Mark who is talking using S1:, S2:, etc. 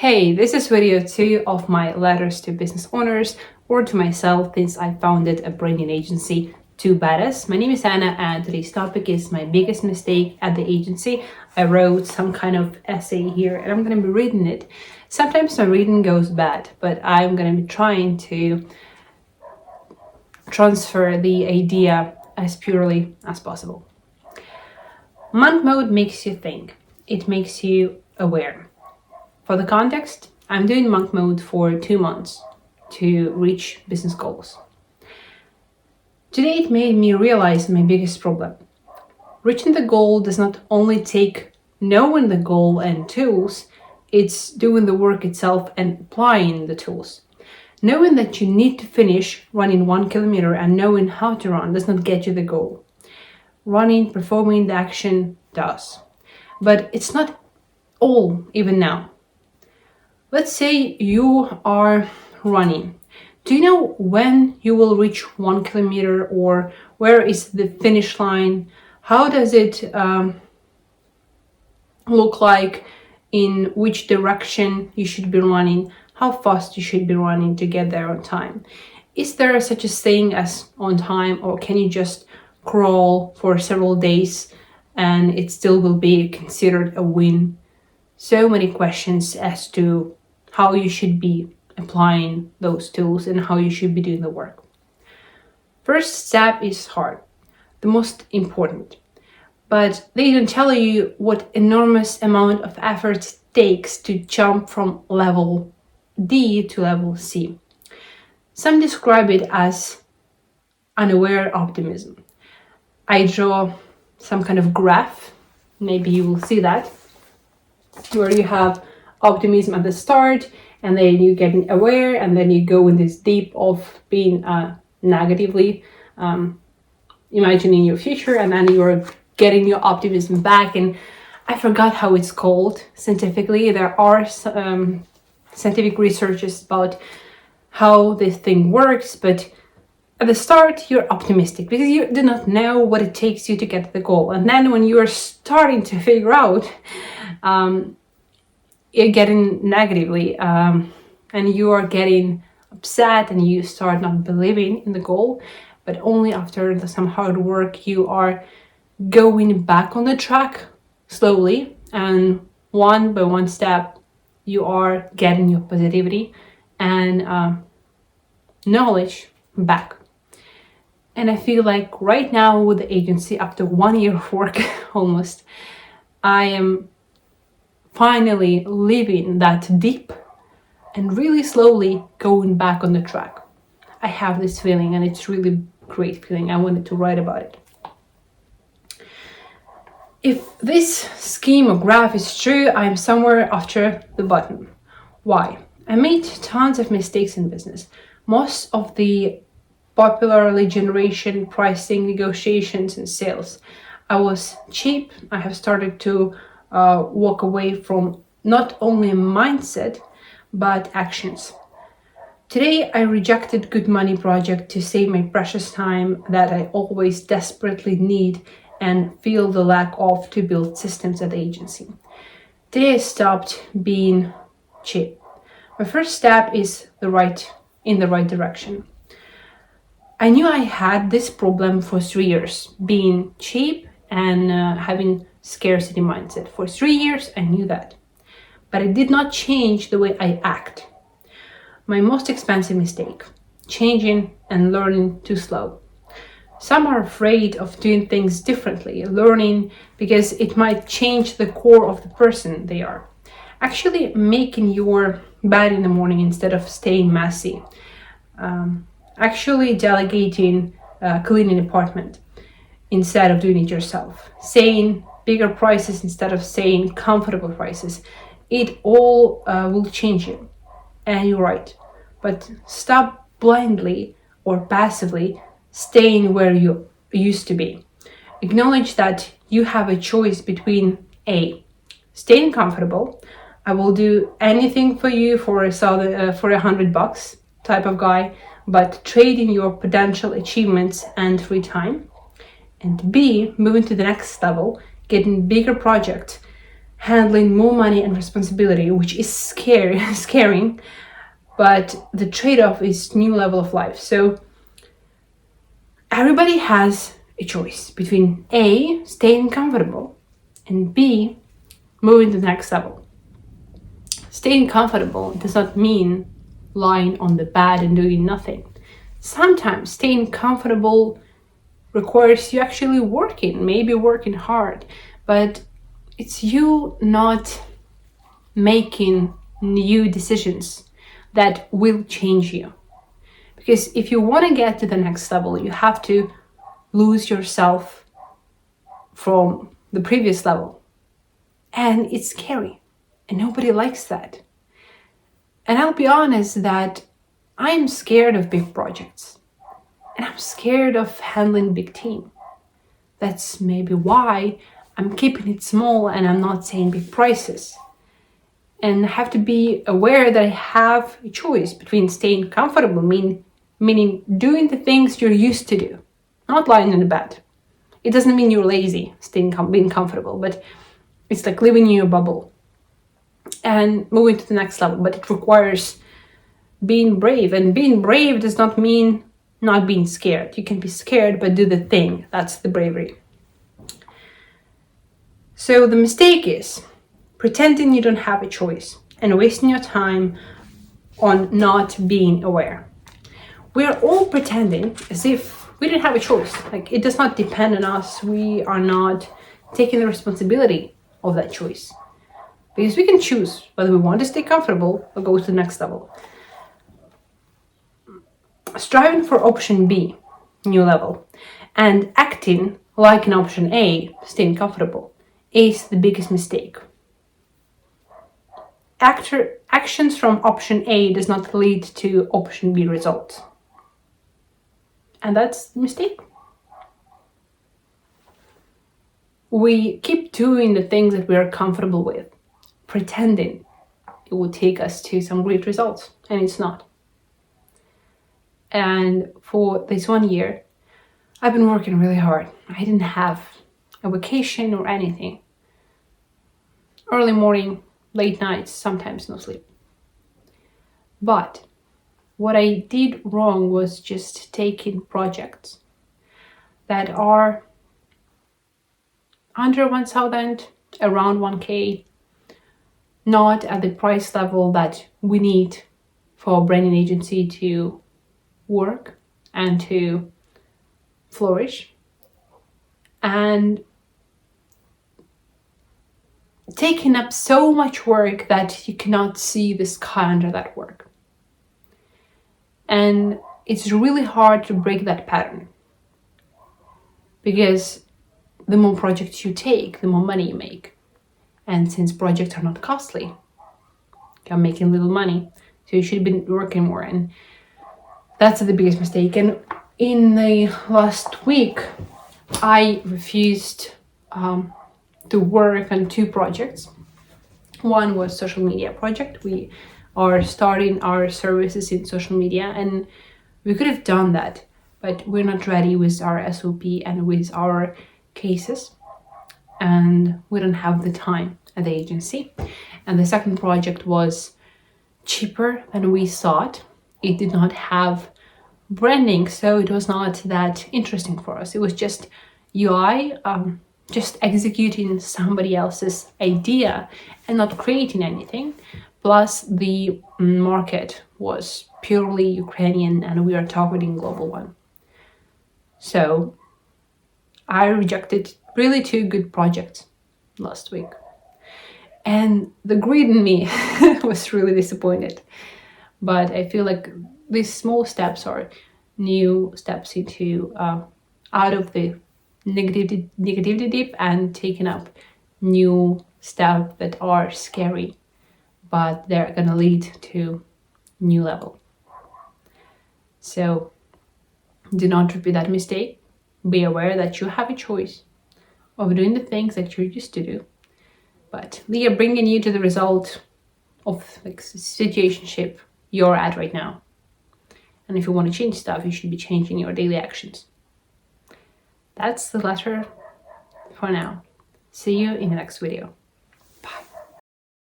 S1: Hey, this is video 2 of my letters to business owners or to myself since I founded a branding agency, 2Badass. My name is Anna and today's topic is my biggest mistake at the agency. I wrote some kind of essay here and I'm going to be reading it. Sometimes my reading goes bad, but I'm going to be trying to transfer the idea as purely as possible. Monk mode makes you think. It makes you aware. For the context, I'm doing monk mode for 2 months to reach business goals. Today it made me realize my biggest problem. Reaching the goal does not only take knowing the goal and tools, it's doing the work itself and applying the tools. Knowing that you need to finish running 1 kilometer and knowing how to run does not get you the goal. Running, performing the action does. But it's not all even now. Let's say you are running. Do you know when you will reach 1 kilometer or where is the finish line? How does it look like? In which direction you should be running? How fast you should be running to get there on time? Is there such a thing as on time, or can you just crawl for several days and it still will be considered a win? So many questions as to how you should be applying those tools and how you should be doing the work. First step is hard, the most important, but they don't tell you what enormous amount of effort it takes to jump from level D to level C. Some describe it as unaware optimism. I draw some kind of graph, maybe you will see that, where you have optimism at the start and then you getting aware and then you go in this deep of being negatively imagining your future, and then you're getting your optimism back. And I forgot how it's called scientifically. There are scientific researches about how this thing works, but at the start you're optimistic because you do not know what it takes you to get to the goal, and then when you are starting to figure out you're getting negatively and you are getting upset and you start not believing in the goal, but only after some hard work you are going back on the track slowly, and one by one step you are getting your positivity and knowledge back. And I feel like right now with the agency, after 1 year of work almost, I am finally leaving that deep and really slowly going back on the track. I have this feeling and it's really great feeling. I wanted to write about it. If this scheme or graph is true, I'm somewhere after the button. Why? I made tons of mistakes in business. Most of the popular lead generation, pricing, negotiations, and sales. I was cheap. I have started to walk away from not only mindset, but actions. Today, I rejected good money project to save my precious time that I always desperately need and feel the lack of to build systems at the agency. Today, I stopped being cheap. My first step is in the right direction. I knew I had this problem for 3 years, being cheap and having scarcity mindset. For 3 years, I knew that. But it did not change the way I act. My most expensive mistake, changing and learning too slow. Some are afraid of doing things differently, learning because it might change the core of the person they are. Actually making your bed in the morning instead of staying messy. Actually delegating cleaning apartment instead of doing it yourself. Saying bigger prices instead of saying comfortable prices. It all will change you. And you're right. But stop blindly or passively staying where you used to be. Acknowledge that you have a choice between A, staying comfortable. I will do anything for you for $100 type of guy, but trading your potential achievements and free time. And B, moving to the next level, getting bigger projects, handling more money and responsibility, which is scaring, but the trade-off is new level of life. So everybody has a choice between A, staying comfortable, and B, moving to the next level. Staying comfortable does not mean lying on the bed and doing nothing. Sometimes staying comfortable requires you actually working, maybe working hard, but it's you not making new decisions that will change you. Because if you want to get to the next level, you have to lose yourself from the previous level. And it's scary, and nobody likes that. And I'll be honest that I'm scared of big projects, and I'm scared of handling big team. That's maybe why I'm keeping it small and I'm not saying big prices. And I have to be aware that I have a choice between staying comfortable, meaning doing the things you're used to do, not lying in the bed. It doesn't mean you're lazy, being comfortable, but it's like living in your bubble and moving to the next level. But it requires being brave, and being brave does not mean not being scared. You can be scared, but do the thing. That's the bravery. So the mistake is pretending you don't have a choice and wasting your time on not being aware. We're all pretending as if we didn't have a choice. Like, it does not depend on us. We are not taking the responsibility of that choice. Because we can choose whether we want to stay comfortable or go to the next level. Striving for option B, new level, and acting like an option A, staying comfortable, is the biggest mistake. Actions from option A does not lead to option B results. And that's the mistake. We keep doing the things that we are comfortable with, pretending it will take us to some great results, and it's not. And for this 1 year, I've been working really hard. I didn't have a vacation or anything. Early morning, late nights, sometimes no sleep. But what I did wrong was just taking projects that are under 1,000, around 1K, not at the price level that we need for a branding agency to work and to flourish, and taking up so much work that you cannot see the sky under that work. And it's really hard to break that pattern, because the more projects you take, the more money you make. And since projects are not costly, you're making little money, so you should be working more. And that's the biggest mistake. And in the last week, I refused to work on 2 projects. One was social media project. We are starting our services in social media, and we could have done that, but we're not ready with our SOP and with our cases, and we don't have the time at the agency. And the second project was cheaper than we thought. It did not have branding, so it was not that interesting for us. It was just UI, just executing somebody else's idea and not creating anything. Plus, the market was purely Ukrainian, and we are targeting global one. So I rejected really 2 good projects last week. And the greed in me was really disappointed. But I feel like these small steps are new steps into out of the negativity dip and taking up new stuff that are scary, but they're gonna lead to new level. So do not repeat that mistake. Be aware that you have a choice of doing the things that you're used to do, but they are bringing you to the result of like situationship you're at right now. And if you want to change stuff, you should be changing your daily actions. That's the letter for now. See you in the next video.